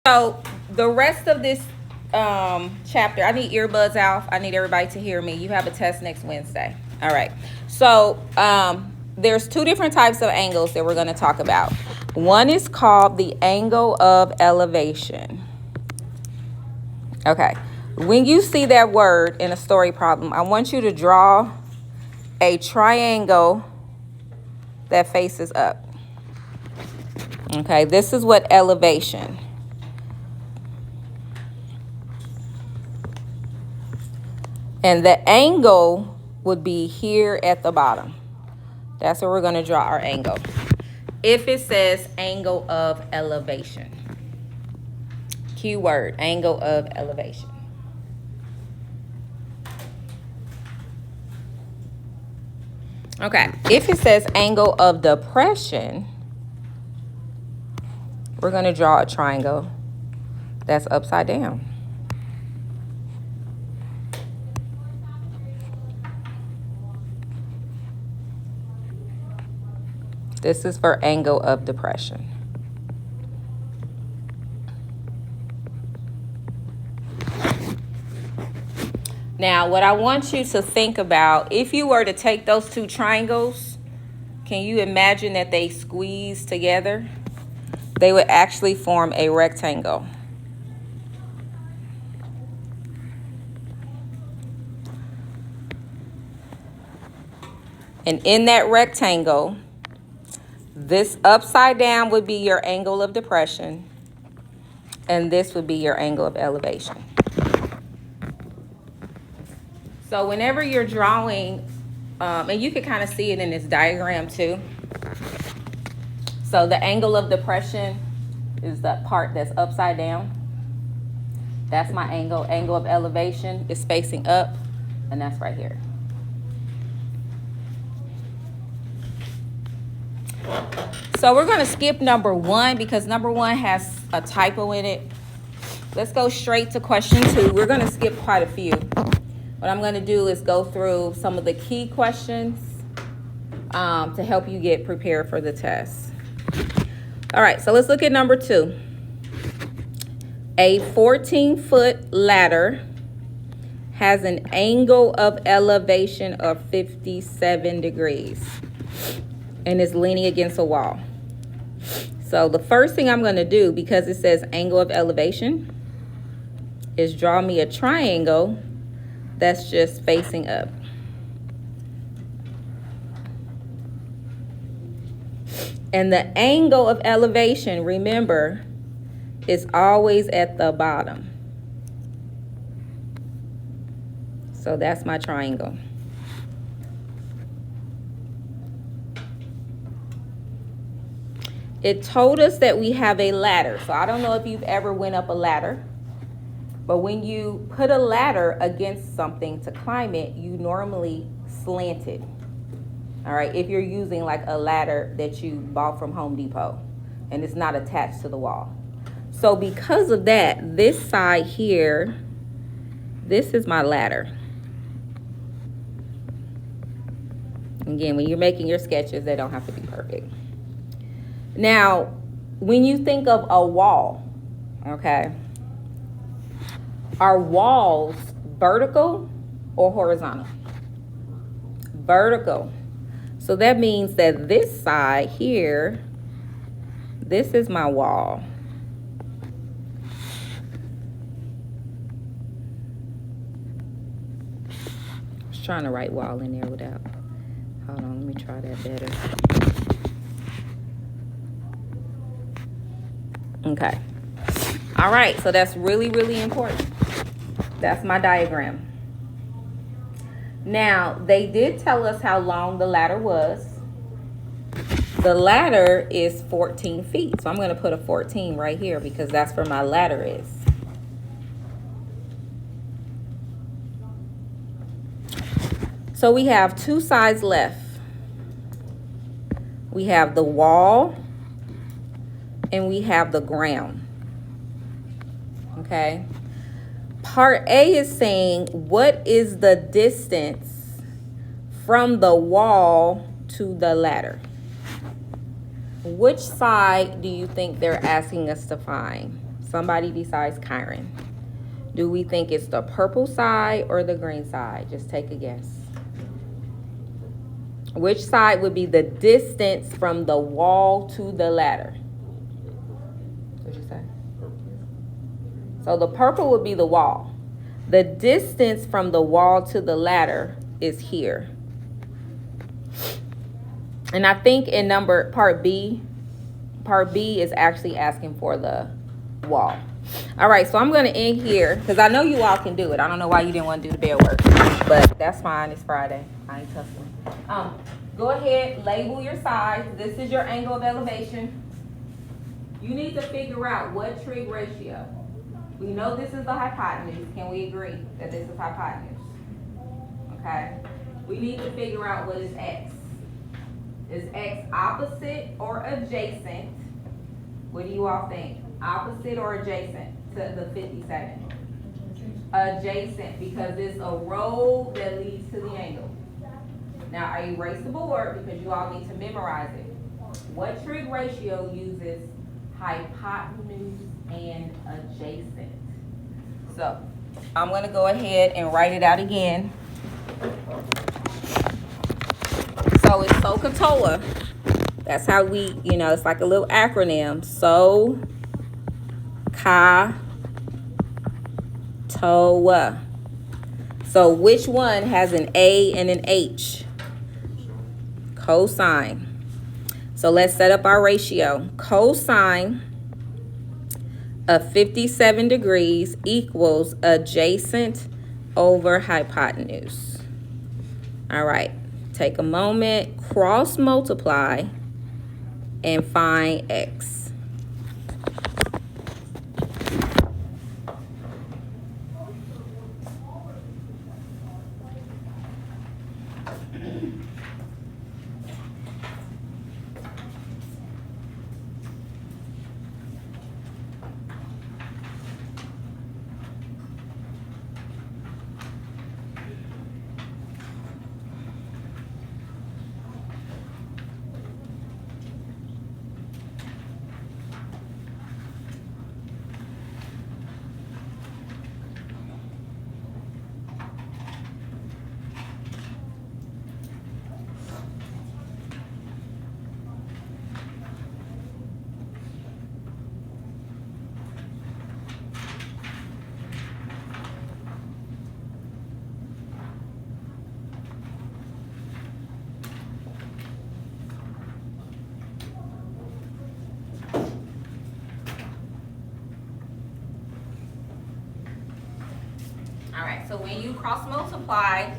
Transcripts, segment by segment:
So the rest of this chapter, I need earbuds off. I need everybody to hear me. You have a test next Wednesday. All right. So there's two different types of angles that we're going to talk about. One is called the angle of elevation. Okay. When you see that word in a story problem, I want you to draw a triangle that faces up. Okay. This is what elevation. And the angle would be here at the bottom. That's where we're going to draw our angle. If it says angle of elevation. Keyword, angle of elevation. Okay, if it says angle of depression, we're going to draw a triangle that's upside down. This is for angle of depression. Now, what I want you to think about, if you were to take those two triangles, can you imagine that they squeeze together? They would actually form a rectangle. And in that rectangle, this upside down would be your angle of depression, and this would be your angle of elevation. So whenever you're drawing, and you can kind of see it in this diagram too. So the angle of depression is the part that's upside down. That's my angle. Angle of elevation is facing up, and that's right here. So we're going to skip number 1 because number 1 has a typo in it. Let's go straight to question 2. We're going to skip quite a few. What I'm going to do is go through some of the key questions to help you get prepared for the test. All right, so let's look at number 2. A 14-foot ladder has an angle of elevation of 57 degrees and is leaning against a wall. So the first thing I'm going to do, because it says angle of elevation, is draw me a triangle that's just facing up. And the angle of elevation, remember, is always at the bottom. So that's my triangle. It told us that we have a ladder. So I don't know if you've ever went up a ladder, but when you put a ladder against something to climb it, you normally slant it. All right, if you're using like a ladder that you bought from Home Depot and it's not attached to the wall. So because of that, this side here, this is my ladder. Again, when you're making your sketches, they don't have to be perfect. Now, when you think of a wall, okay, are walls vertical or horizontal? Vertical. So that means that this side here, this is my wall. I was trying to write wall in there without, hold on, let me try that better. Okay. All right, so that's really, really important. That's my diagram. Now, they did tell us how long the ladder was. The ladder is 14 feet. So I'm going to put a 14 right here because that's where my ladder is. So we have two sides left. We have the wall and we have the ground. Okay. Part A is saying, what is the distance from the wall to the ladder? Which side do you think they're asking us to find? Somebody besides Kyron. Do we think it's the purple side or the green side? Just take a guess. Which side would be the distance from the wall to the ladder? What'd you say? So the purple would be the wall. The distance from the wall to the ladder is here. And I think in part B is actually asking for the wall. All right, so I'm going to end here because I know you all can do it. I don't know why you didn't want to do the bed work, but that's fine. It's Friday. I ain't tussling. Go ahead, label your sides. This is your angle of elevation. You need to figure out what trig ratio. We know this is the hypotenuse. Can we agree that this is hypotenuse? Okay. We need to figure out what is x. Is x opposite or adjacent? What do you all think? Opposite or adjacent to the 57? Adjacent, because it's a road that leads to the angle. Now, I erase the board because you all need to memorize it. What trig ratio uses hypotenuse and adjacent? So, I'm going to go ahead and write it out again. So, it's SOHCAHTOA. That's how we, it's like a little acronym. SOHCAHTOA. So which one has an A and an H? Cosine. So let's set up our ratio. Cosine of 57 degrees equals adjacent over hypotenuse. All right. Take a moment, cross multiply, and find x. So when you cross multiply,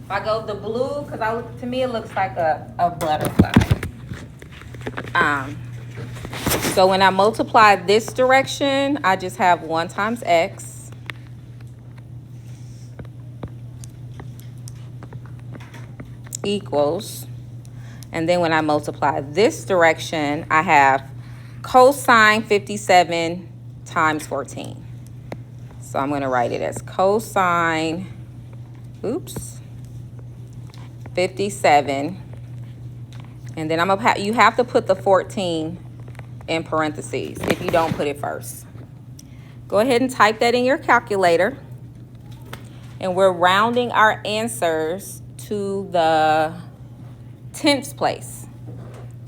if I go the blue, because to me it looks like a butterfly. So when I multiply this direction, I just have 1 times x equals, and then when I multiply this direction, I have cosine 57 times 14. So I'm going to write it as cosine, 57. And then you have to put the 14 in parentheses if you don't put it first. Go ahead and type that in your calculator. And we're rounding our answers to the 10th place.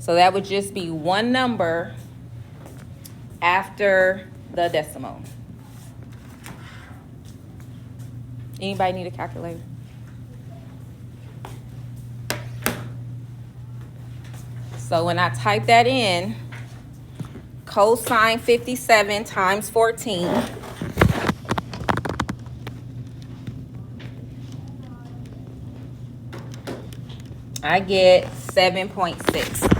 So that would just be one number after the decimal. Anybody need a calculator? So when I type that in, cosine 57 times 14, I get 7.6.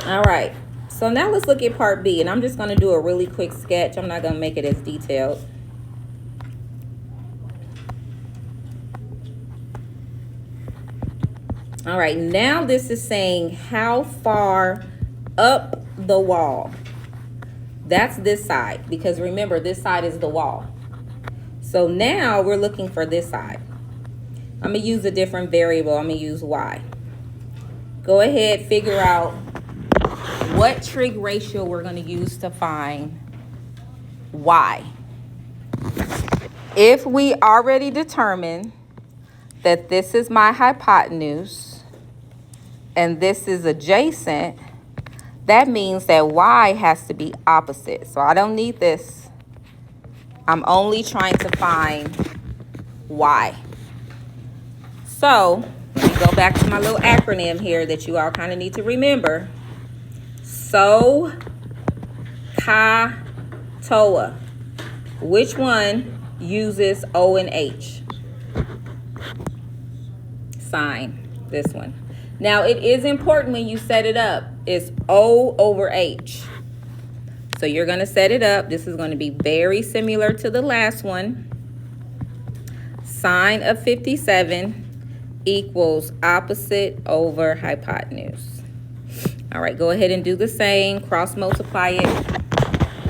All right, so now let's look at part B, and I'm just going to do a really quick sketch. I'm not going to make it as detailed. All right, now this is saying how far up the wall. That's this side, because remember, this side is the wall. So now we're looking for this side. I'm going to use a different variable. I'm going to use y. Go ahead, figure out what trig ratio we're going to use to find y. If we already determined that this is my hypotenuse and this is adjacent, that means that y has to be opposite. So I don't need this. I'm only trying to find y. So let me go back to my little acronym here that you all kind of need to remember. So, ka, toa. Which one uses O and H? Sign, this one. Now, it is important when you set it up. It's O over H. So you're going to set it up. This is going to be very similar to the last one. Sine of 57 equals opposite over hypotenuse. All right, go ahead and do the same. Cross multiply it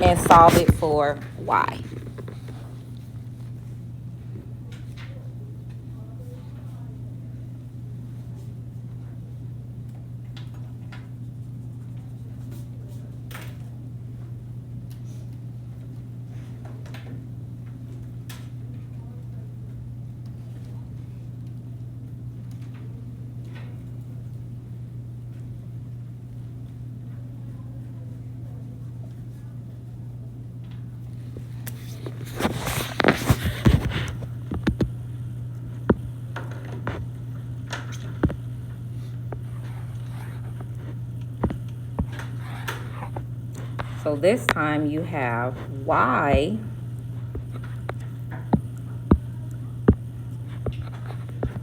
and solve it for y. So this time you have y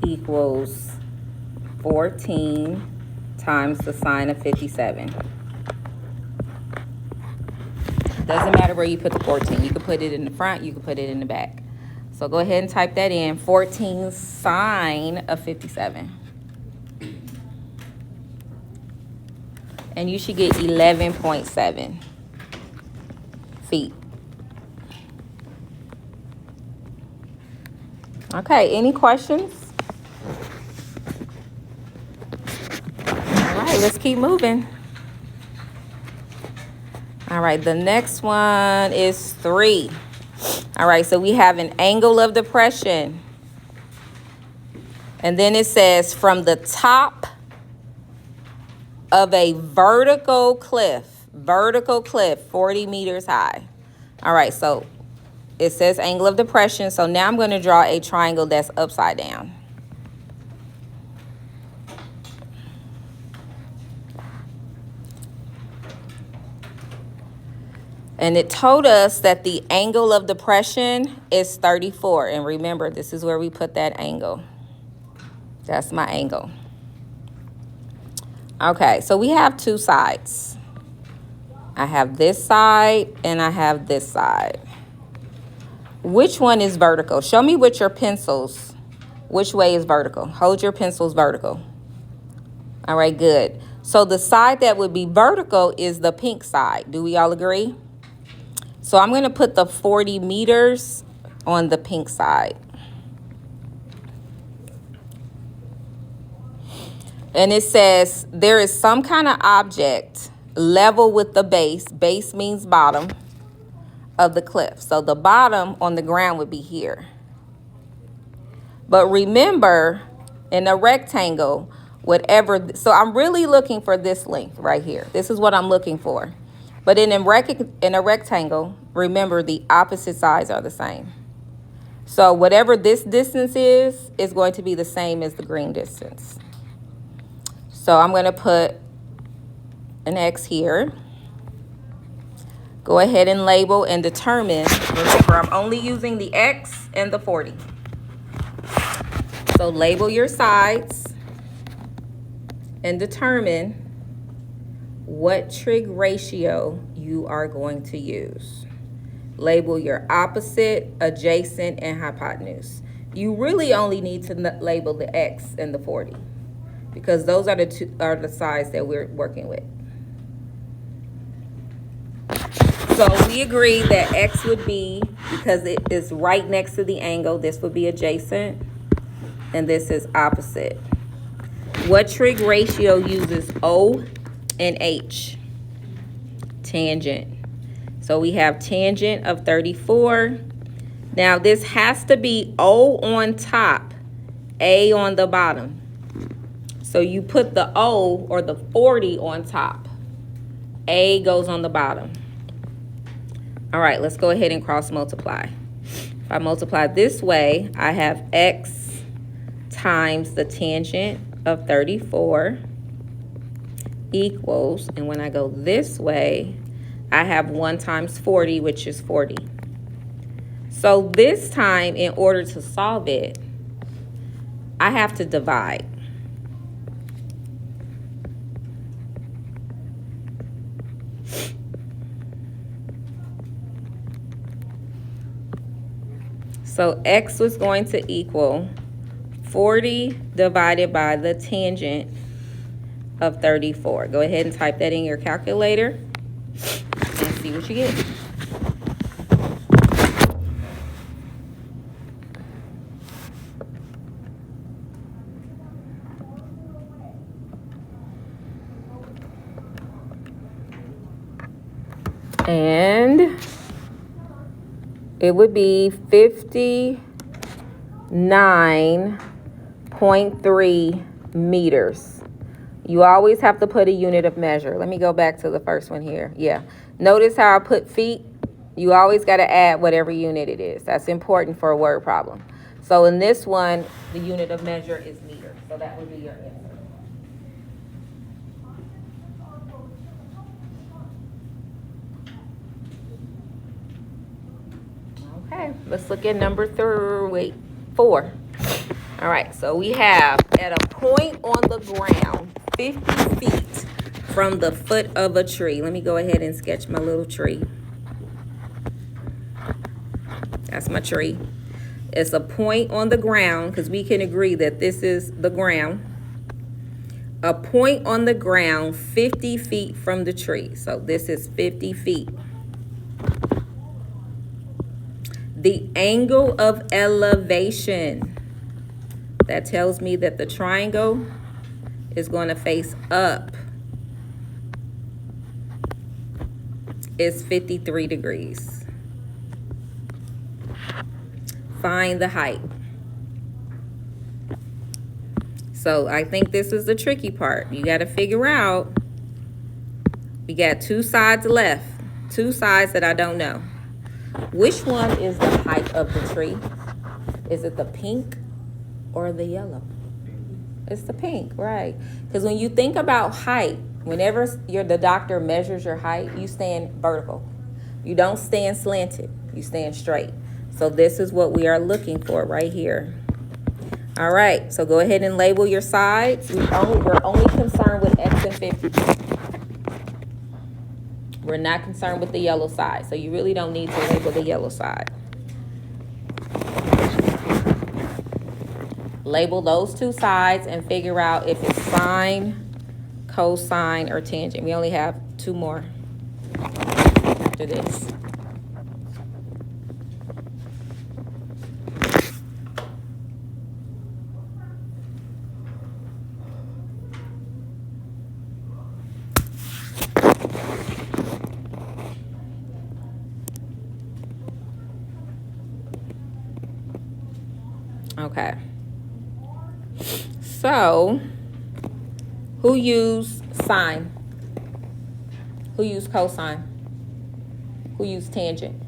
equals 14 times the sine of 57. Doesn't matter where you put the 14. You can put it in the front, you can put it in the back. So go ahead and type that in, 14 sine of 57. And you should get 11.7 feet. Okay, any questions? All right, let's keep moving. All right, the next one is 3. All right, so we have an angle of depression. And then it says from the top of a vertical cliff, 40 meters high. All right, so it says angle of depression. So now I'm going to draw a triangle that's upside down. And it told us that the angle of depression is 34. And remember, this is where we put that angle. That's my angle. Okay, so we have two sides. I have this side and I have this side. Which one is vertical? Show me with your pencils which way is vertical. Hold your pencils vertical. All right, good. So the side that would be vertical is the pink side. Do we all agree? So I'm going to put the 40 meters on the pink side. And it says there is some kind of object level with the base. Base means bottom of the cliff. So the bottom on the ground would be here. But remember, in a rectangle, whatever, so I'm really looking for this length right here. This is what I'm looking for. But in a rectangle, remember the opposite sides are the same. So whatever this distance is going to be the same as the green distance. So I'm going to put an X here. Go ahead and label and determine. Remember, I'm only using the X and the 40. So label your sides and determine what trig ratio you are going to use. Label your opposite, adjacent, and hypotenuse. You really only need to label the X and the 40 because those are the sides that we're working with. So we agreed that X would be, because it is right next to the angle, this would be adjacent. and this is opposite. What trig ratio uses O and H? Tangent. So we have tangent of 34. Now this has to be O on top, A on the bottom. So you put the O or the 40 on top. A goes on the bottom. All right, let's go ahead and cross multiply. If I multiply this way, I have x times the tangent of 34 equals, and when I go this way, I have 1 times 40, which is 40. So this time, in order to solve it, I have to divide. So x was going to equal 40 divided by the tangent of 34. Go ahead and type that in your calculator and see what you get. And it would be 59.3 meters. You always have to put a unit of measure. Let me go back to the first one here. Yeah. Notice how I put feet? You always got to add whatever unit it is. That's important for a word problem. So in this one, the unit of measure is meter. So that would be your answer. Okay, let's look at number 4. All right, so we have at a point on the ground, 50 feet from the foot of a tree. Let me go ahead and sketch my little tree. That's my tree. It's a point on the ground, because we can agree that this is the ground. A point on the ground, 50 feet from the tree. So this is 50 feet. The angle of elevation, that tells me that the triangle is going to face up, is 53 degrees. Find the height. So I think this is the tricky part. You got to figure out, we got 2 sides left, 2 sides that I don't know. Which one is the height of the tree? Is it the pink or the yellow? It's the pink, right? Because when you think about height, whenever the doctor measures your height, you stand vertical. You don't stand slanted. You stand straight. So this is what we are looking for right here. All right, so go ahead and label your sides. We're only concerned with X and 50. We're not concerned with the yellow side, so you really don't need to label the yellow side. Label those 2 sides and figure out if it's sine, cosine, or tangent. We only have 2 more after this. Okay. So, who used sine? Who used cosine? Who used tangent?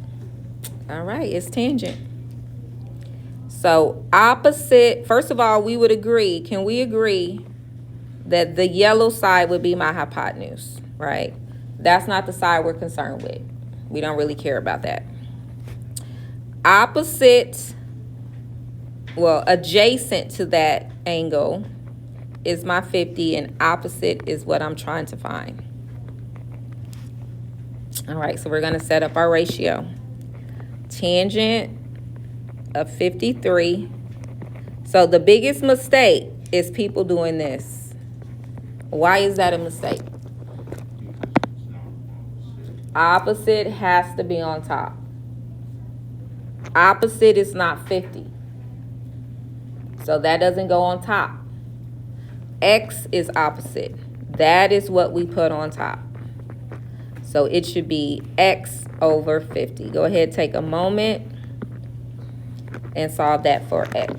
All right, it's tangent. So, opposite, first of all, we would agree. Can we agree that the yellow side would be my hypotenuse, right? That's not the side we're concerned with. We don't really care about that. Opposite, well, adjacent to that angle is my 50, and opposite is what I'm trying to find. All right, so we're going to set up our ratio. Tangent of 53. So the biggest mistake is people doing this. Why is that a mistake? Opposite has to be on top. Opposite is not 50. So that doesn't go on top. X is opposite. That is what we put on top. So it should be X over 50. Go ahead, take a moment and solve that for X.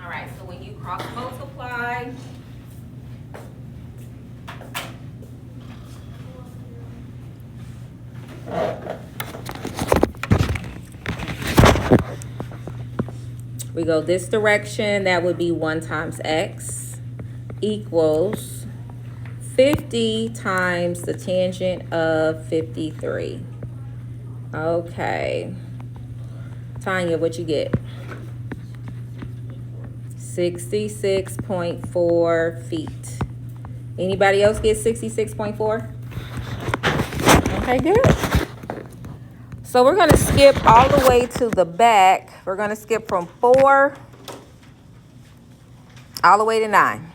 All right, so when you cross multiply, we go this direction, that would be 1 times X equals 50 times the tangent of 53. Okay. Tanya, what you get? 66.4 feet. Anybody else get 66.4? Okay, good. So we're going to skip all the way to the back. We're going to skip from 4 all the way to 9.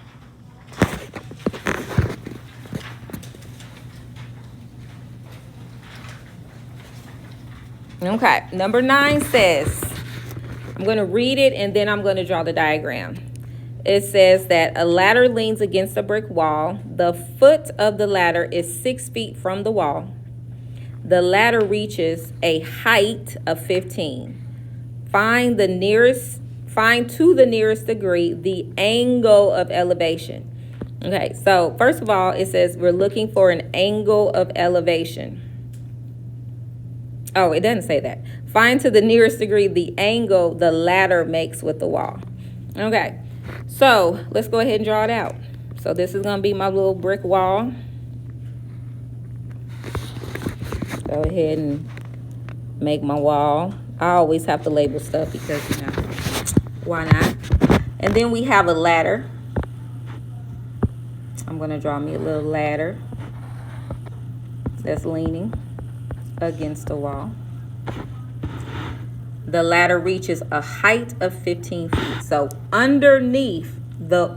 Okay, number 9 says, I'm going to read it and then I'm going to draw the diagram. It says that a ladder leans against a brick wall. The foot of the ladder is 6 feet from the wall. The ladder reaches a height of 15. Find to the nearest degree the angle of elevation. Okay, so first of all, it says we're looking for an angle of elevation. Oh, it doesn't say that. Find to the nearest degree the angle the ladder makes with the wall. Okay, so let's go ahead and draw it out. So this is going to be my little brick wall. Go ahead and make my wall. I always have to label stuff because, you know, why not? And then we have a ladder. I'm going to draw me a little ladder that's leaning against the wall. The ladder reaches a height of 15 feet. So underneath,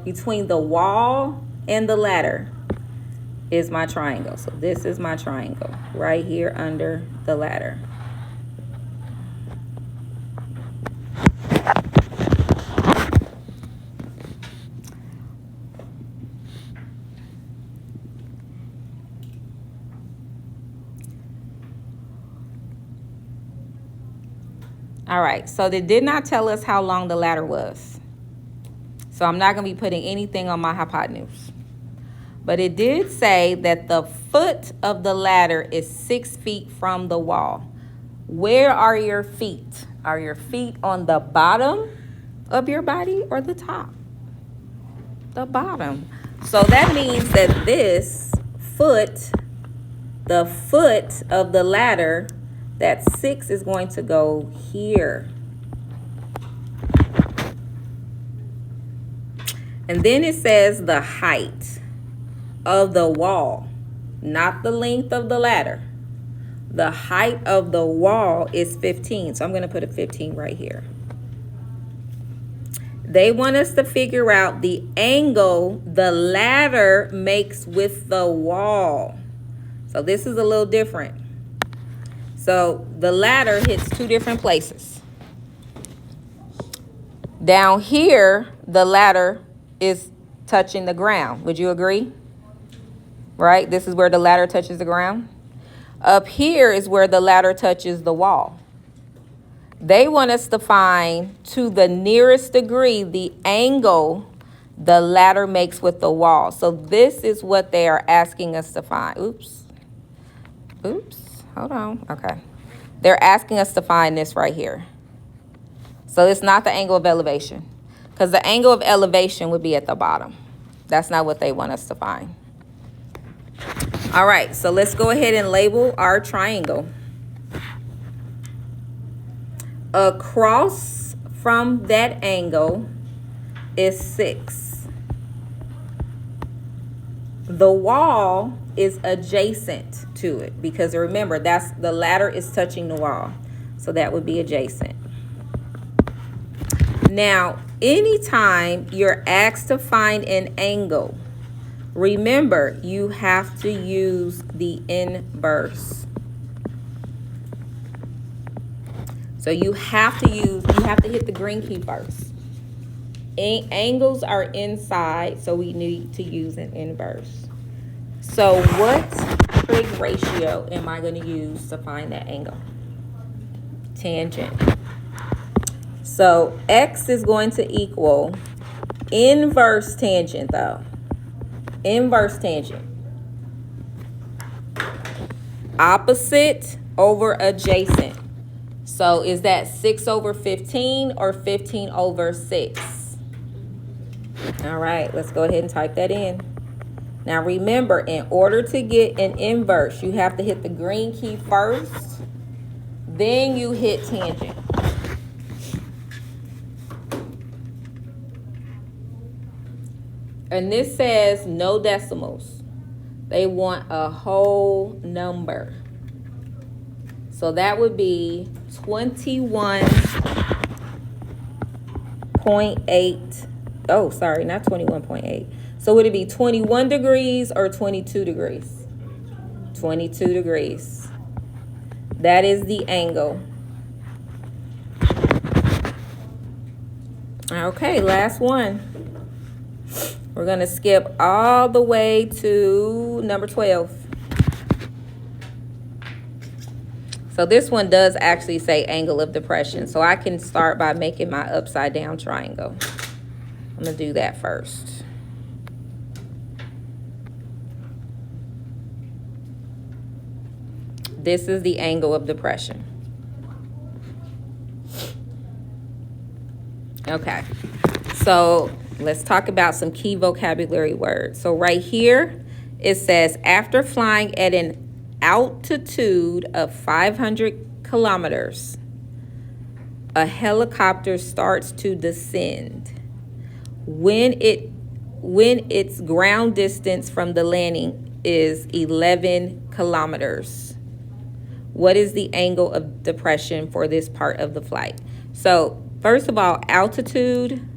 between the wall and the ladder is my triangle. So this is my triangle right here under the ladder. All right, so they did not tell us how long the ladder was. So I'm not going to be putting anything on my hypotenuse. But it did say that the foot of the ladder is 6 feet from the wall. Where are your feet? Are your feet on the bottom of your body or the top? The bottom. So that means that this foot, the foot of the ladder, that 6 is going to go here. And then it says the height of the wall, not the length of the ladder. The height of the wall is 15. So I'm going to put a 15 right here. They want us to figure out the angle the ladder makes with the wall. So this is a little different. So the ladder hits 2 different places. Down here, the ladder is touching the ground. Would you agree? Right? This is where the ladder touches the ground. Up here is where the ladder touches the wall. They want us to find, to the nearest degree, the angle the ladder makes with the wall. So this is what they are asking us to find. Oops. Hold on. Okay. They're asking us to find this right here. So it's not the angle of elevation, because the angle of elevation would be at the bottom. That's not what they want us to find. All right, so let's go ahead and label our triangle. Across from that angle is 6. The wall is adjacent to it, because remember, that's the ladder is touching the wall. So that would be adjacent. Now, anytime you're asked to find an angle, remember, you have to use the inverse. So you have to hit the green key first. Angles are inside, so we need to use an inverse. So what trig ratio am I going to use to find that angle? Tangent. So x is going to equal inverse tangent, though. Inverse tangent. Opposite over adjacent. So is that 6 over 15 or 15 over 6? All right, let's go ahead and type that in. Now remember, in order to get an inverse, you have to hit the green key first, then you hit tangent. And this says no decimals. They want a whole number. So that would be 21.8. Oh, sorry, not 21.8. So would it be 21 degrees or 22 degrees? 22 degrees. That is the angle. Okay, last one. We're going to skip all the way to number 12. So this one does actually say angle of depression. So I can start by making my upside down triangle. I'm going to do that first. This is the angle of depression. Okay. So let's talk about some key vocabulary words. So right here, it says, after flying at an altitude of 500 kilometers, a helicopter starts to descend. When its ground distance from the landing is 11 kilometers. What is the angle of depression for this part of the flight? So first of all, altitude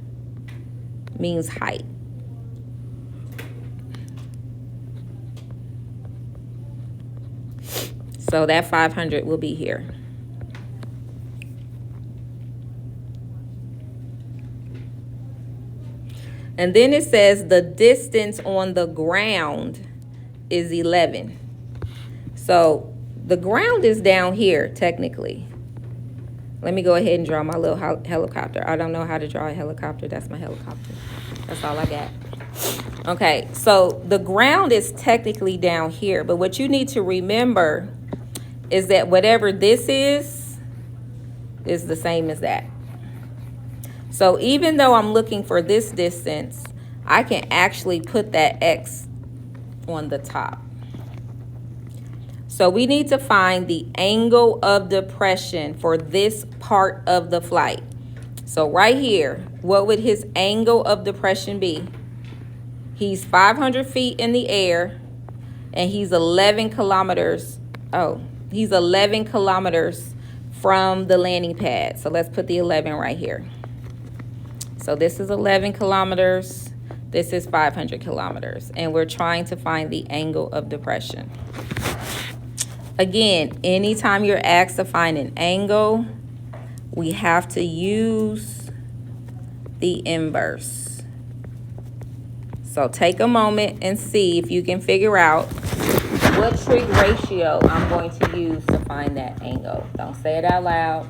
means height. So that 500 will be here. And then it says the distance on the ground is 11. So the ground is down here, technically. Let me go ahead and draw my little helicopter. I don't know how to draw a helicopter. That's my helicopter. That's all I got. Okay, so the ground is technically down here. But what you need to remember is that whatever this is the same as that. So even though I'm looking for this distance, I can actually put that X on the top. So we need to find the angle of depression for this part of the flight. So right here, what would his angle of depression be? He's 500 feet in the air and he's 11 kilometers. Oh, he's 11 kilometers from the landing pad. So let's put the 11 right here. So this is 11 kilometers. This is 500 kilometers. And we're trying to find the angle of depression. Again, anytime you're asked to find an angle, we have to use the inverse. So take a moment and see if you can figure out what trig ratio I'm going to use to find that angle. Don't say it out loud.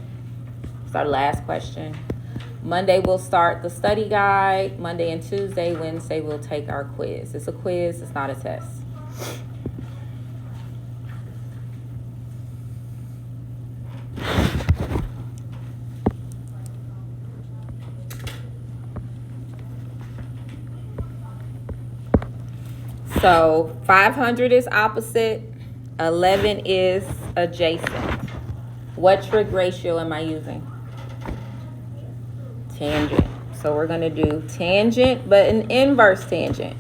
It's our last question. Monday we'll start the study guide. Monday and Tuesday, Wednesday we'll take our quiz. It's a quiz, it's not a test. So 500 is opposite, 11 is adjacent. What trig ratio am I using? Tangent. So we're going to do tangent, but an inverse tangent.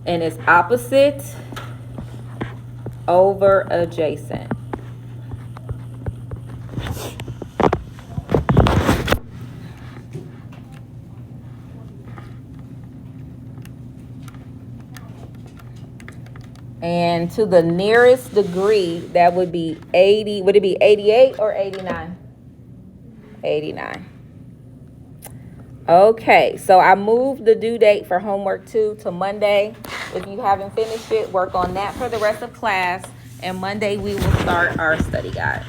And it's opposite over adjacent. And to the nearest degree, that would be 80. Would it be 88 or 89? 89. Okay, so I moved the due date for homework 2 to Monday. If you haven't finished it, work on that for the rest of class. And Monday we will start our study guide.